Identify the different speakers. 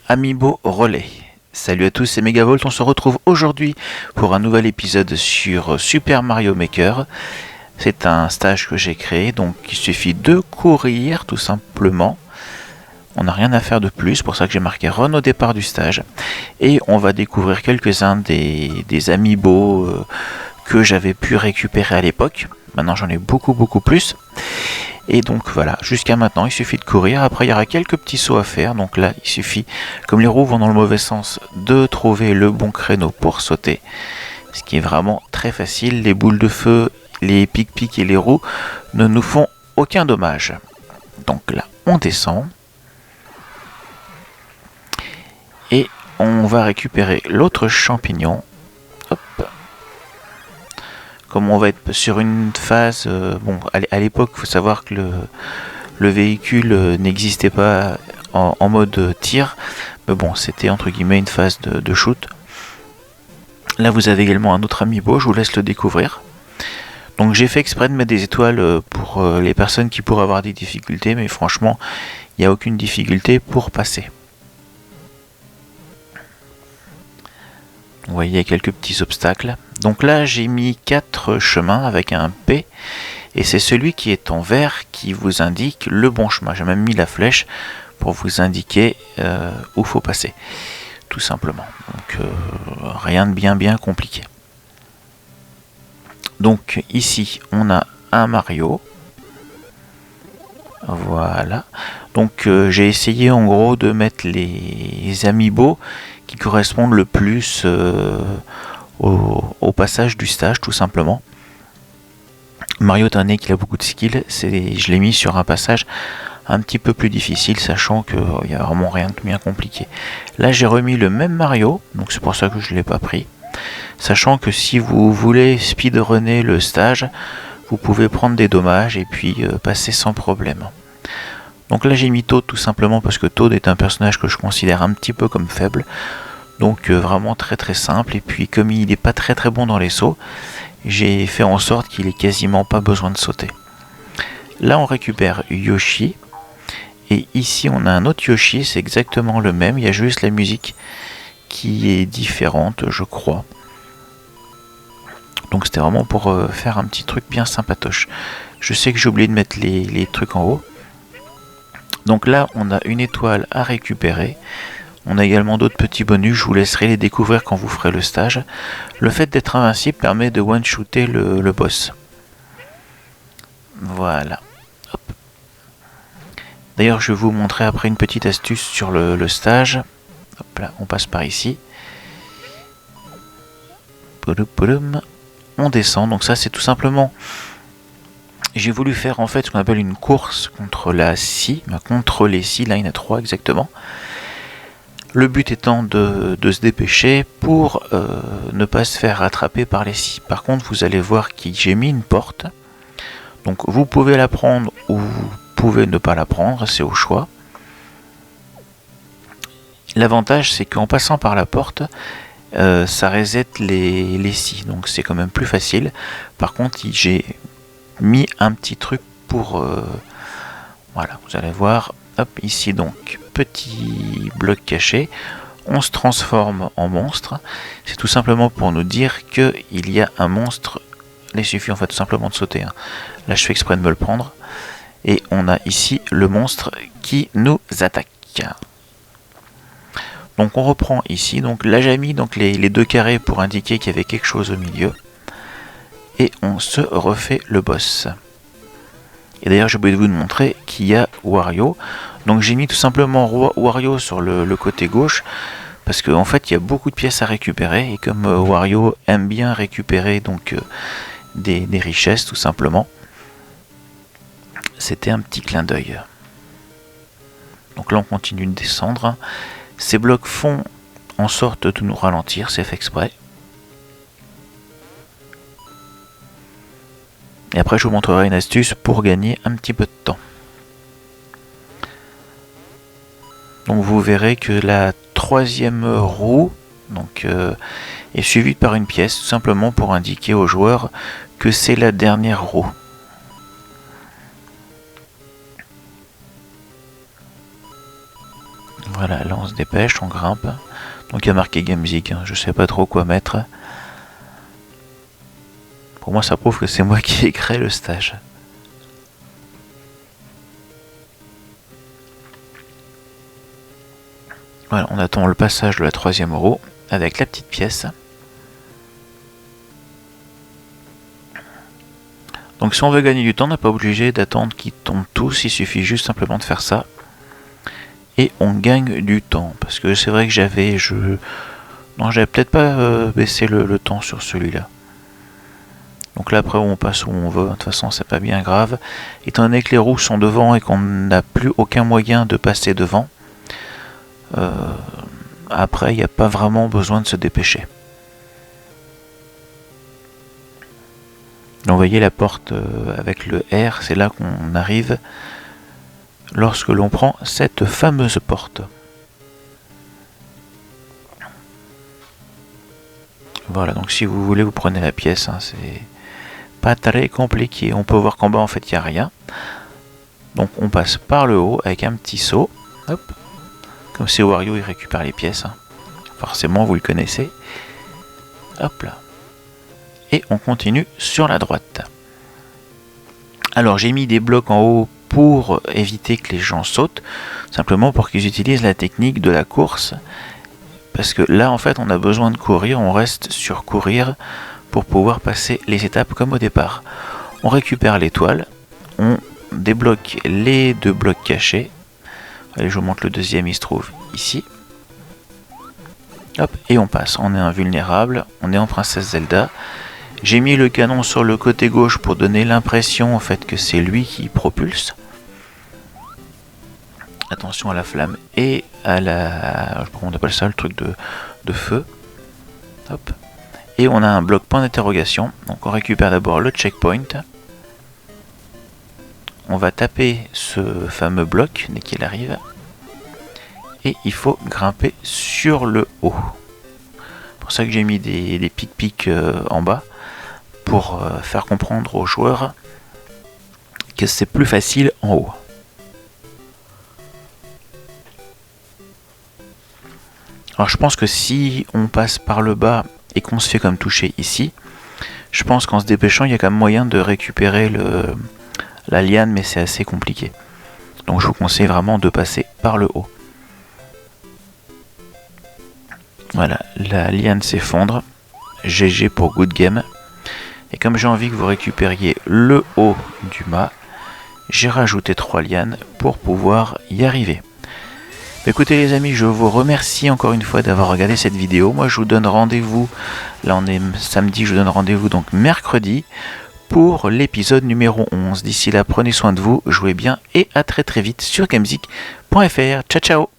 Speaker 1: Amiibo Relais. Salut à tous, c'est Megavolt, on se retrouve aujourd'hui pour un nouvel épisode sur Super Mario Maker. C'est un stage que j'ai créé, donc il suffit de courir tout simplement. On n'a rien à faire de plus, pour ça que j'ai marqué Run au départ du stage. Et on va découvrir quelques-uns des Amiibo que j'avais pu récupérer à l'époque. Maintenant j'en ai beaucoup plus. Et donc voilà, jusqu'à maintenant il suffit de courir, après il y aura quelques petits sauts à faire, donc là il suffit, comme les roues vont dans le mauvais sens, de trouver le bon créneau pour sauter, ce qui est vraiment très facile. Les boules de feu, les pic-pic et les roues ne nous font aucun dommage. Donc là on descend, et on va récupérer l'autre champignon. Hop. Comme on va être sur une phase, à l'époque, il faut savoir que le véhicule n'existait pas en mode tir, mais bon, c'était entre guillemets une phase de shoot. Là, vous avez également un autre amiibo, je vous laisse le découvrir. Donc j'ai fait exprès de mettre des étoiles pour les personnes qui pourraient avoir des difficultés, mais franchement, il n'y a aucune difficulté pour passer. Vous voyez, il y a quelques petits obstacles. Donc là, j'ai mis 4 chemins avec un P. Et c'est celui qui est en vert qui vous indique le bon chemin. J'ai même mis la flèche pour vous indiquer où il faut passer. Tout simplement. Donc rien de bien compliqué. Donc ici, on a un Mario. Voilà. Donc j'ai essayé en gros de mettre les amiibo qui correspondent le plus au passage du stage, tout simplement. Mario étant donné qu'il a beaucoup de skills, je l'ai mis sur un passage un petit peu plus difficile, sachant qu'il n'y a vraiment rien de bien compliqué. Là j'ai remis le même Mario, donc c'est pour ça que je ne l'ai pas pris. Sachant que si vous voulez speedrunner le stage, vous pouvez prendre des dommages et puis passer sans problème. Donc là j'ai mis Toad tout simplement parce que Toad est un personnage que je considère un petit peu comme faible. Donc vraiment très simple, et puis comme il n'est pas très bon dans les sauts, j'ai fait en sorte qu'il ait quasiment pas besoin de sauter. Là on récupère Yoshi, et ici on a un autre Yoshi, c'est exactement le même, il y a juste la musique qui est différente je crois. Donc c'était vraiment pour faire un petit truc bien sympatoche. Je sais que j'ai oublié de mettre les trucs en haut. Donc là on a une étoile à récupérer. On a également d'autres petits bonus, je vous laisserai les découvrir quand vous ferez le stage. Le fait d'être invincible permet de one-shooter le boss. Voilà. Hop. D'ailleurs, je vais vous montrer après une petite astuce sur le stage. Hop là, on passe par ici. On descend, donc ça c'est tout simplement... J'ai voulu faire en fait ce qu'on appelle une course contre la scie, contre les scies, là il y en a 3 exactement. Le but étant de se dépêcher pour ne pas se faire rattraper par les scies. Par contre, vous allez voir que j'ai mis une porte. Donc vous pouvez la prendre ou vous pouvez ne pas la prendre, c'est au choix. L'avantage, c'est qu'en passant par la porte, ça reset les scies. Donc c'est quand même plus facile. Par contre, j'ai mis un petit truc pour... voilà, vous allez voir. Hop, ici donc, petit bloc caché, on se transforme en monstre. C'est tout simplement pour nous dire qu'il y a un monstre. Il suffit en fait tout simplement de sauter. Là je fais exprès de me le prendre. Et on a ici le monstre qui nous attaque. Donc on reprend ici. Donc là j'ai mis donc les 2 carrés pour indiquer qu'il y avait quelque chose au milieu. Et on se refait le boss. Et d'ailleurs j'ai oublié de vous montrer qu'il y a Wario. Donc j'ai mis tout simplement Wario sur le côté gauche, parce qu'en fait il y a beaucoup de pièces à récupérer, et comme Wario aime bien récupérer donc des richesses tout simplement, c'était un petit clin d'œil. Donc là on continue de descendre. Ces blocs font en sorte de nous ralentir, c'est fait exprès. Et après je vous montrerai une astuce pour gagner un petit peu de temps. Donc vous verrez que la 3e roue est suivie par une pièce, tout simplement pour indiquer aux joueurs que c'est la dernière roue. Voilà, là on se dépêche, on grimpe. Donc il y a marqué Gamezik, hein, je sais pas trop quoi mettre. Pour moi ça prouve que c'est moi qui ai créé le stage. Voilà, on attend le passage de la 3e roue avec la petite pièce. Donc si on veut gagner du temps, on n'a pas obligé d'attendre qu'ils tombent tous, il suffit juste simplement de faire ça. Et on gagne du temps, parce que c'est vrai que j'avais peut-être pas baissé le temps sur celui-là. Donc là après on passe où on veut, de toute façon c'est pas bien grave. Étant donné que les roues sont devant et qu'on n'a plus aucun moyen de passer devant, après il n'y a pas vraiment besoin de se dépêcher. Donc vous voyez la porte avec le R, c'est là qu'on arrive lorsque l'on prend cette fameuse porte. Voilà, donc si vous voulez vous prenez la pièce, hein, c'est pas très compliqué. On peut voir qu'en bas en fait il n'y a rien. Donc on passe par le haut avec un petit saut. Hop. Comme c'est Wario, il récupère les pièces. Hein. Forcément vous le connaissez. Hop là. Et on continue sur la droite. Alors j'ai mis des blocs en haut pour éviter que les gens sautent, simplement pour qu'ils utilisent la technique de la course, parce que là en fait on a besoin de courir, on reste sur courir pour pouvoir passer les étapes comme au départ. On récupère l'étoile, on débloque les 2 blocs cachés. Allez, je vous montre le deuxième, il se trouve ici. Hop, et on passe, on est invulnérable, on est en Princesse Zelda. J'ai mis le canon sur le côté gauche pour donner l'impression en fait que c'est lui qui propulse. Attention à la flamme et à la... je sais pas comment on appelle ça, le truc de feu. Hop. Et on a un bloc point d'interrogation. Donc on récupère d'abord le checkpoint. On va taper ce fameux bloc dès qu'il arrive. Et il faut grimper sur le haut. C'est pour ça que j'ai mis des pics en bas. Pour faire comprendre aux joueurs que c'est plus facile en haut. Alors je pense que si on passe par le bas et qu'on se fait comme toucher ici, je pense qu'en se dépêchant il y a quand même moyen de récupérer la liane, mais c'est assez compliqué. Donc je vous conseille vraiment de passer par le haut. Voilà, la liane s'effondre. GG pour Good Game. Et comme j'ai envie que vous récupériez le haut du mât, j'ai rajouté 3 lianes pour pouvoir y arriver. Écoutez les amis, je vous remercie encore une fois d'avoir regardé cette vidéo. Moi je vous donne rendez-vous, là on est samedi, je vous donne rendez-vous donc mercredi pour l'épisode numéro 11. D'ici là, prenez soin de vous, jouez bien et à très vite sur gamezik.fr. Ciao ciao.